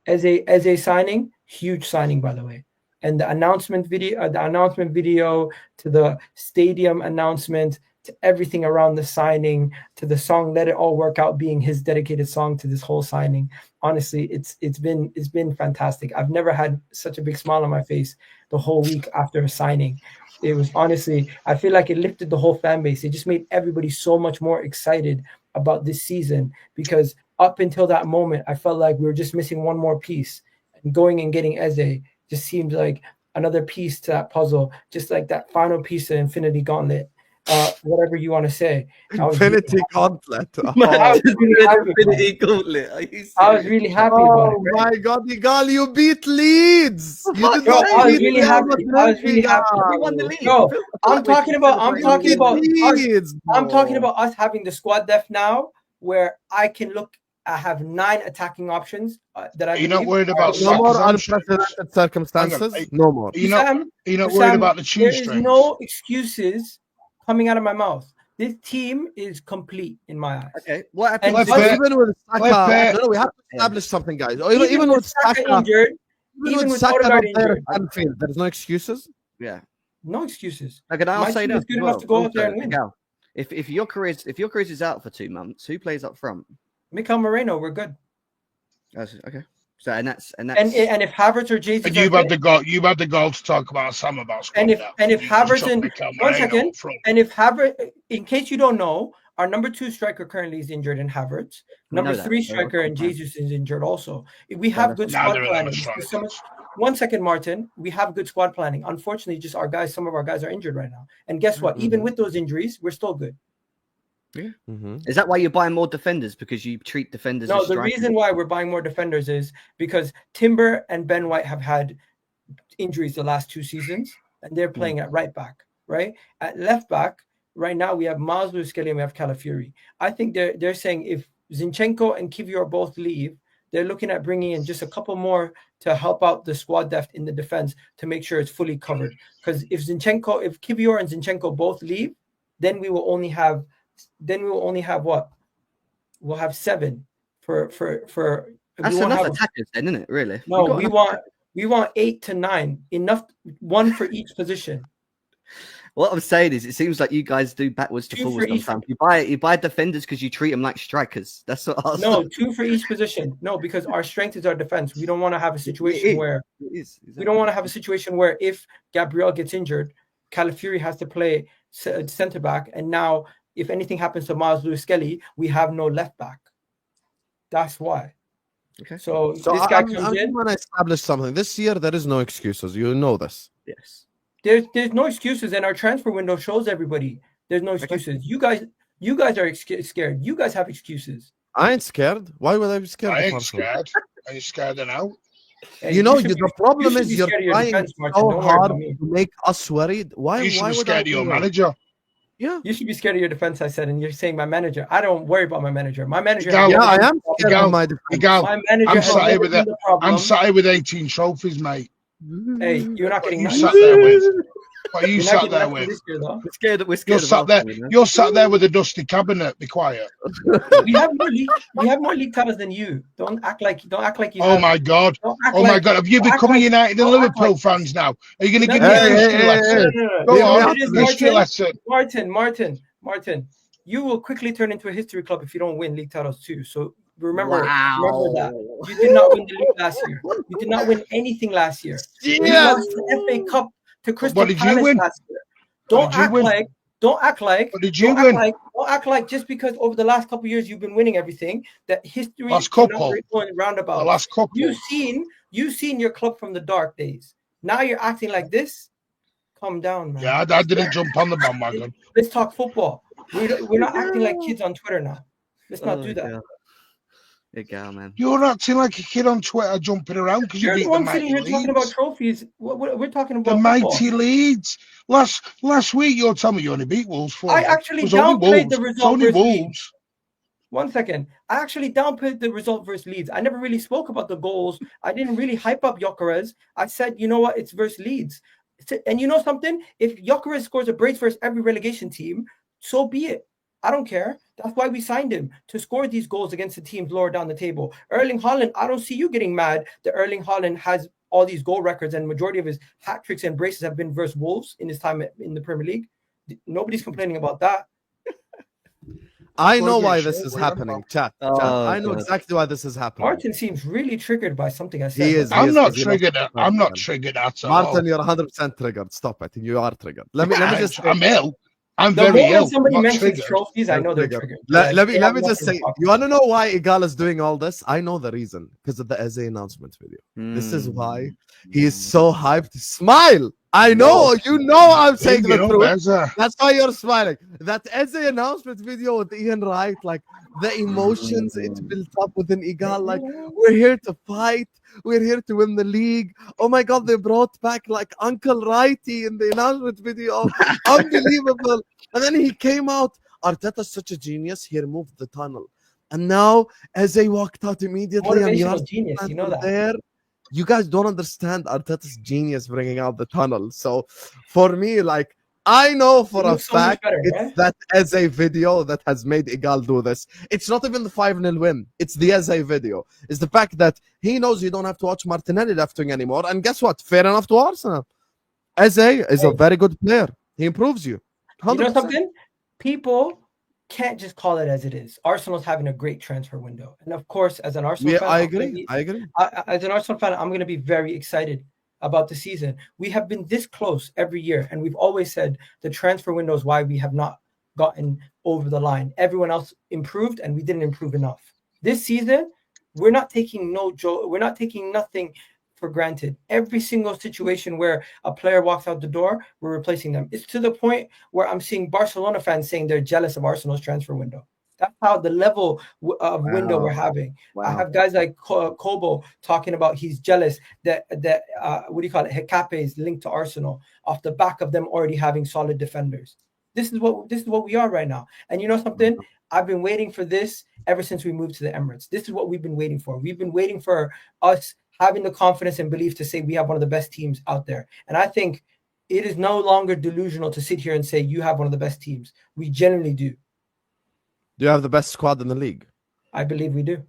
as a signing, huge signing, by the way. And the announcement video to the stadium announcement to everything around the signing to the song "Let It All Work Out" being his dedicated song to this whole signing. Honestly, it's been fantastic. I've never had such a big smile on my face the whole week after a signing. It was honestly, I feel like it lifted the whole fan base. It just made everybody so much more excited about this season, because up until that moment, I felt like we were just missing one more piece. And going and getting Eze just seems like another piece to that puzzle, just like that final piece of Infinity Gauntlet. Whatever you want to say. Infinity Gauntlet. I was really happy. Infinity Gauntlet. Are you I was really happy about it. Oh my God, Egal, you beat Leeds. You did Bro, not I was beat really Real happy. I was really Madrid, happy. Egal. We won the league. Bro, I'm talking about Leeds, I'm talking bro. about us having the squad depth now, where I can look. I have 9 attacking options that I. You're not worried about No more Saka's unprecedented circumstances. No more. You're not worried about the tube strings. There is no excuses coming out of my mouth. This team is complete in my eyes. Okay, what And happened? Even with Saka, no, we have to establish something, guys. Even with Saka injured, even with Saka Odegaard not there injured. at Anfield, there's no excuses. Yeah. No excuses. Like, and I'll My say team that is good as enough to go out there and Also, win. Egal, if Gyokeres is out for 2 months, who plays up front? Mikel Moreno, we're good. Okay. So and that's And if Havertz or Jesus, And you've had the goal to talk about Sam about squad and if now. and if You Havertz chuck and Mikel one Moreno second, up front. and if Havertz, in case you don't know, our number 2 striker currently is injured in Havertz. Number 3 striker and Jesus is injured also. We have good Now squad they're planning. 11 strikers. One second, Martin. We have good squad planning. Unfortunately, just some of our guys are injured right now. And guess what? Even with those injuries, we're still good. Yeah. Is that why you're buying more defenders? Because you treat defenders No, as the strikers? reason why we're buying more defenders is because Timber and Ben White have had injuries the last 2 seasons, and they're playing at right back, right? At left back, right now we have Mazlou Skelly and we have Calafiori. I think they're saying if Zinchenko and Kivior both leave, they're looking at bringing in just a couple more to help out the squad depth in the defense to make sure it's fully covered. Because if Kivior and Zinchenko both leave, then we will only have what? We'll have 7 for. That's enough attackers, then, isn't it? Really? No, we want 8 to 9, enough, 1 for each position. What I'm saying is, it seems like you guys do backwards to 2 forwards for each. sometimes. You buy defenders because you treat them like strikers. That's what I was. No, 2 for each position. No, because our strength is our defense. We don't want to have a situation where we don't want to have a situation where if Gabriel gets injured, Calafiori has to play center back, and now if anything happens to Mazlou Skelly, we have no left back. That's why. Okay. So this guy comes in. I'm going to establish something. This year, there is no excuses. You know this. Yes. There's no excuses, and our transfer window shows everybody there's no excuses. Okay. You guys are scared. You guys have excuses. I ain't scared. Why would I be scared? I ain't scared. Are you scared now? You know, the problem is you're trying so hard to make us worried. Why? You should Why be would scared I of your manager. Yeah. You should be scared of your defense, I said, and you're saying my manager. I don't worry about my manager. My manager. Egal, Yeah, I am scared of my defense. Egal, My manager I'm sat here with the problem. I'm sat here with 18 trophies, mate. Hey, you're not getting You none. sat there with. What are you You're not sat getting there nothing with? this year, though. We're scared. You're sat there with a dusty cabinet. Be quiet. We have more league titles than you. Don't act like you. Oh my God! Oh my God! Have you become United and Liverpool fans now? Are you going to give me a history lesson? Go on, history lesson. Martin, you will quickly turn into a history club if you don't win league titles too. So remember that. You did not win the league last year. You did not win anything last year. You lost the FA Cup to Crystal Palace last year. Don't act like. What did you win? Don't act like just because over the last couple of years you've been winning everything that history last cannot couple. be going roundabout. The last couple. You've seen your club from the dark days. Now you're acting like this. Calm down, man. Yeah, I didn't jump on the bandwagon. Let's talk football. We're not acting like kids on Twitter now. Let's not do that. Egal, man. You're acting like a kid on Twitter jumping around because you beat the mighty sitting here Leeds. talking about trophies. We're talking about The football. mighty Leeds. Last week you're telling me you only beat Wolves 4. I actually downplayed the result versus Leeds. 1 second. I actually downplayed the result versus Leeds. I never really spoke about the goals. I didn't really hype up Gyokeres. I said, you know what? It's versus Leeds. And you know something? If Gyokeres scores a brace versus every relegation team, so be it. I don't care. That's why we signed him, to score these goals against the teams lower down the table. Erling Haaland, I don't see you getting mad that Erling Haaland has all these goal records and majority of his hat tricks and braces have been versus Wolves in his time in the Premier League. Nobody's complaining about that. I know why this is happening, chat. I know exactly why this is happening. Martin seems really triggered by something I said. I'm not triggered. I'm not triggered at all. Martin, you're 100% triggered. Stop it. You are triggered. Let me just. I'm ill. I'm very ill. Somebody mentions trophies, I know they're triggered. Let me just say, you want to know why Egal is doing all this? I know the reason, because of the Eze announcement video. This is why he is so hyped. Smile. I know, I'm saying the truth. That's why you're smiling. That Eze announcement video with Ian Wright, like the emotions it built up within Egal, like we're here to fight, we're here to win the league. Oh my God, they brought back like Uncle Righty in the announcement video. Unbelievable. And then he came out. Arteta's such a genius. He removed the tunnel, and now Eze walked out immediately. Motivational genius, you know that. There. You guys don't understand Arteta's genius bringing out the tunnel. So for me, like, I know for a fact it's that Eze video that has made Egal do this. It's not even the 5-0 win. It's the Eze video. It's the fact that he knows you don't have to watch Martinelli left wing anymore. And guess what? Fair enough to Arsenal. Eze is a very good player. He improves you. 100%. You know something? People can't just call it as it is. Arsenal's having a great transfer window, and of course, as an Arsenal fan, I agree. As an Arsenal fan, I'm going to be very excited about the season. We have been this close every year, and we've always said the transfer window is why we have not gotten over the line. Everyone else improved, and we didn't improve enough. This season, we're not taking nothing for granted. Every single situation where a player walks out the door, we're replacing them. It's to the point where I'm seeing Barcelona fans saying they're jealous of Arsenal's transfer window. That's how the level of window we're having. I have guys like Kobo talking about he's jealous that Hekape is linked to Arsenal off the back of them already having solid defenders. This is what we are right now. And you know something? I've been waiting for this ever since we moved to the Emirates. This is what we've been waiting for. We've been waiting for us having the confidence and belief to say we have one of the best teams out there. And I think it is no longer delusional to sit here and say you have one of the best teams. We genuinely do. Do you have the best squad in the league? I believe we do.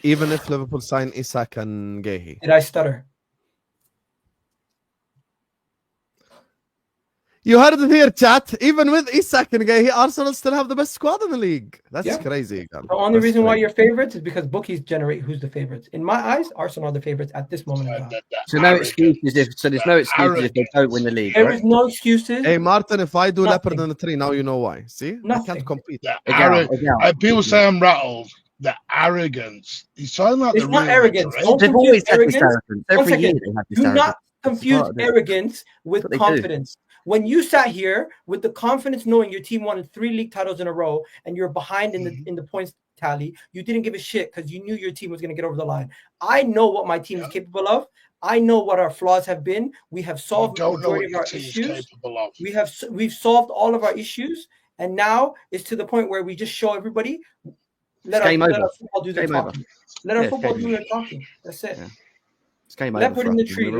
Even if Liverpool sign Isak and Gehi. Did I stutter? You heard it here, chat. Even with Isak and Gehi, Arsenal still have the best squad in the league. That's crazy. The only reason why you're favorites is because bookies generate who's the favorites. In my eyes, Arsenal are the favorites at this moment in time. So no excuses there's no excuses if they don't win the league. There is no excuses. Hey Martin, if I do leopard in the tree, now you know why. See? Nothing. I can't compete. People say I'm rattled. The arrogance. He's talking about it's not arrogance. They've always had this arrogance. Every year they have this Do arrogance. not confuse arrogance with confidence. When you sat here with the confidence knowing your team won 3 league titles in a row and you're behind in the points tally, you didn't give a shit because you knew your team was going to get over the line. I know what my team is capable of. I know what our flaws have been. We have solved the majority of our issues. We've solved all of our issues, and now it's to the point where we just show everybody. Let our football do the talking. Let our football do the talking. That's it. Yeah. It's game over. Leopard in the tree.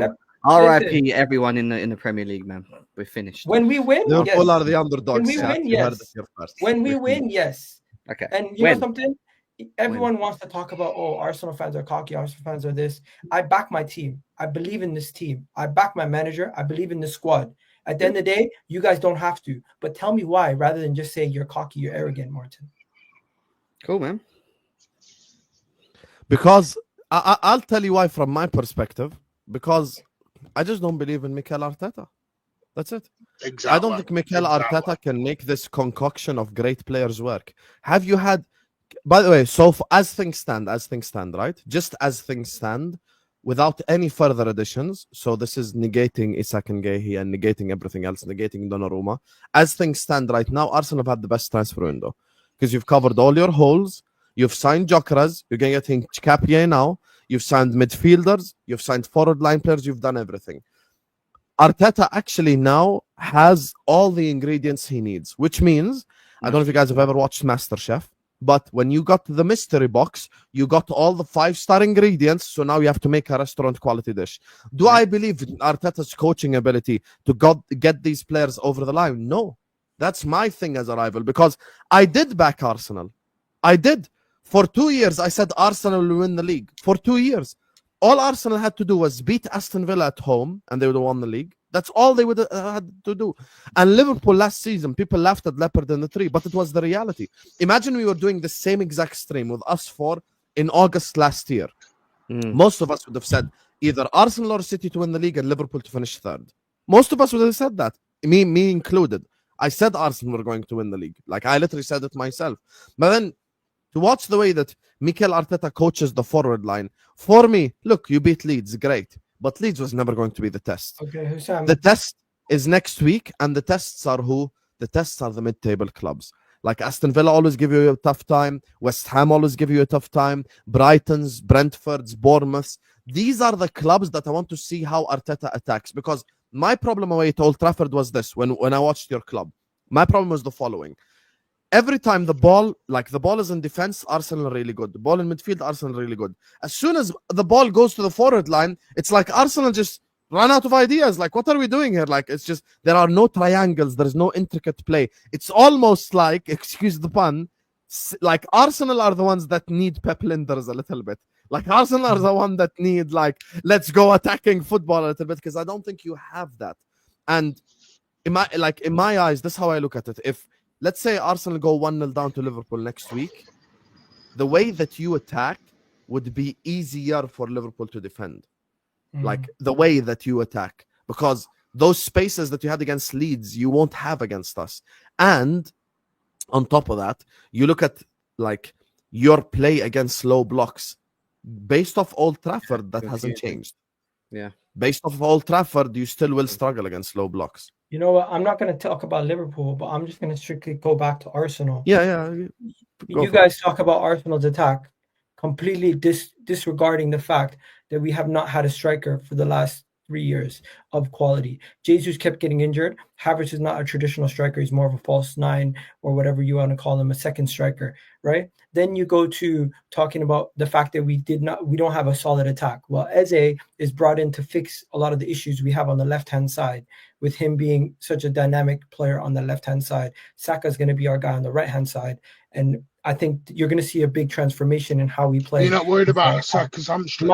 RIP everyone in the Premier League, man. We're finished. When we win, Liverpool are the underdogs. When we win, yes. When we win, yes. Okay. And you know something? Everyone wants to talk about, Arsenal fans are cocky, Arsenal fans are this. I back my team. I believe in this team. I back my manager. I believe in the squad. At the end of the day, you guys don't have to. But tell me why, rather than just say you're cocky, you're arrogant, Martin. Cool, man. Because I'll tell you why from my perspective. Because I just don't believe in Mikel Arteta. That's it. Exactly. I don't think Mikel Arteta can make this concoction of great players work. Have you had, by the way, as things stand, right? Just as things stand, without any further additions, so this is negating Isak and Gehi and negating everything else, negating Donnarumma. As things stand right now, Arsenal have had the best transfer window because you've covered all your holes. You've signed Gyokeres. You're going to get Capier now. You've signed midfielders. You've signed forward line players. You've done everything. Arteta actually now has all the ingredients he needs, which means, I don't know if you guys have ever watched MasterChef, but when you got the mystery box, you got all the 5-star ingredients, so now you have to make a restaurant quality dish. Do I believe in Arteta's coaching ability to get these players over the line? No. That's my thing as a rival, because I did back Arsenal. I did. For 2 years, I said Arsenal will win the league. For 2 years. All Arsenal had to do was beat Aston Villa at home, and they would have won the league. That's all they would have had to do. And Liverpool last season, people laughed at Leopard in the Tree, but it was the reality. Imagine we were doing the same exact stream with us four in August last year. Most of us would have said either Arsenal or City to win the league and Liverpool to finish third. Most of us would have said that, me included. I said Arsenal were going to win the league. Like, I literally said it myself. But then, to watch the way that Mikel Arteta coaches the forward line, for me, look, you beat Leeds, great. But Leeds was never going to be the test. Okay, Hussam. The test is next week, and the tests are who? The tests are the mid-table clubs. Like Aston Villa always give you a tough time. West Ham always give you a tough time. Brighton's, Brentford's, Bournemouth's. These are the clubs that I want to see how Arteta attacks. Because my problem away at Old Trafford was this, when I watched your club. My problem was the following. Every time the ball is in defense, Arsenal are really good. The ball in midfield, Arsenal are really good. As soon as the ball goes to the forward line, it's like Arsenal just run out of ideas. Like, what are we doing here? Like, it's just, there are no triangles. There's no intricate play. It's almost like, excuse the pun, like Arsenal are the ones that need Pep Linders a little bit. Like, Arsenal are the one that need, like, let's go attacking football a little bit, because I don't think you have that. And in my eyes, this is how I look at it. If, let's say Arsenal go 1-0 down to Liverpool next week, the way that you attack would be easier for Liverpool to defend. Like, the way that you attack. Because those spaces that you had against Leeds, you won't have against us. And on top of that, you look at, like, your play against low blocks. Based off Old Trafford, that hasn't changed. Yeah. Based off Old Trafford, you still will struggle against low blocks. You know what? I'm not going to talk about Liverpool, but I'm just going to strictly go back to Arsenal. Yeah. You guys talk about Arsenal's attack, completely disregarding the fact that we have not had a striker for the last 3 years of quality. Jesus kept getting injured. Havertz is not a traditional striker. He's more of a false nine, or whatever you want to call him, a second striker, right? Then you go to talking about the fact that we don't have a solid attack. Well, Eze is brought in to fix a lot of the issues we have on the left-hand side, with him being such a dynamic player on the left-hand side. Saka is going to be our guy on the right-hand side. And I think you're going to see a big transformation in how we play. You're not worried about Saka's hamstrings?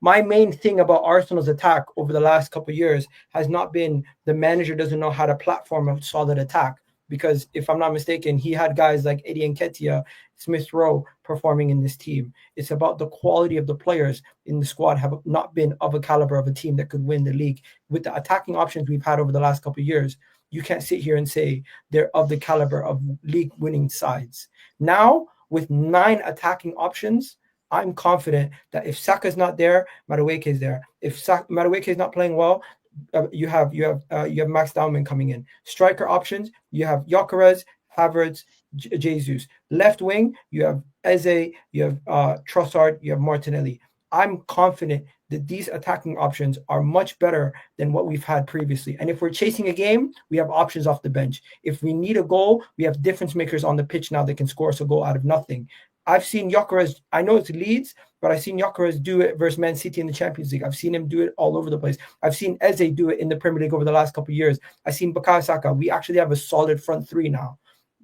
My main thing about Arsenal's attack over the last couple of years has not been the manager doesn't know how to platform a solid attack. Because if I'm not mistaken, he had guys like Eddie Nketiah, Smith Rowe performing in this team. It's about the quality of the players in the squad have not been of a caliber of a team that could win the league. With the attacking options we've had over the last couple of years, you can't sit here and say they're of the caliber of league winning sides. Now, with 9 attacking options, I'm confident that if Saka's not there, Madueke is there. If Madueke is not playing well, you have Max Dowman coming in. Striker options, you have Gyokeres, Havertz, Jesus. Left wing, you have Eze, you have Trossard, you have Martinelli. I'm confident that these attacking options are much better than what we've had previously. And if we're chasing a game, we have options off the bench. If we need a goal, we have difference makers on the pitch now that can score us a goal out of nothing. I've seen Gyokeres, I know it's Leeds, but I've seen Gyokeres do it versus Man City in the Champions League. I've seen him do it all over the place. I've seen Eze do it in the Premier League over the last couple of years. I've seen Bukayo Saka. We actually have a solid front three now.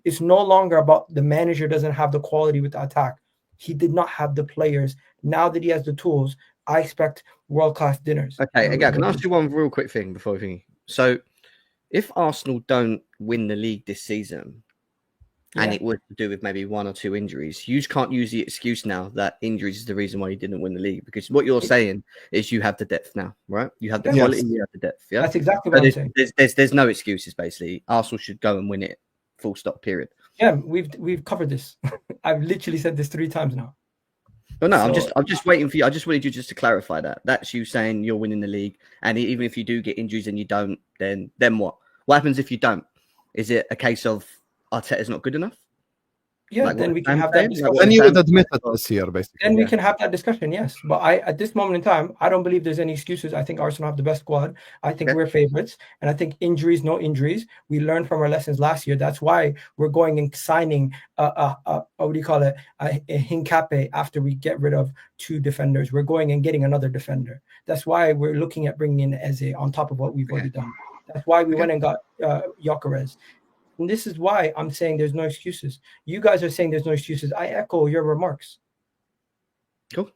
It's no longer about the manager doesn't have the quality with the attack. He did not have the players. Now that he has the tools, I expect world-class dinners. Okay, Egal, can I ask you one real quick thing before we finish? So, if Arsenal don't win the league this season, and it was to do with maybe 1 or 2 injuries, you can't use the excuse now that injuries is the reason why you didn't win the league. Because what you're saying is you have the depth now, right? You have the quality, you have the depth. Yeah, that's exactly what I'm saying. There's no excuses, basically. Arsenal should go and win it. Full stop. Period. Yeah, we've covered this. I've literally said this 3 times now. But no, I'm just waiting for you. I just wanted you just to clarify that. That's you saying you're winning the league, and even if you do get injuries and you don't, then what? What happens if you don't? Is it a case of Arteta's not good enough? Yeah, then we can have that discussion. Then you would admit it this year, basically. Then we can have that discussion, yes. But at this moment in time, I don't believe there's any excuses. I think Arsenal have the best squad. I think we're favorites. And I think no injuries. We learned from our lessons last year. That's why we're going and signing a Hincape after we get rid of 2 defenders. We're going and getting another defender. That's why we're looking at bringing in Eze on top of what we've already done. That's why we went and got Gyokeres. And this is why I'm saying there's no excuses. You guys are saying there's no excuses. I echo your remarks. Cool.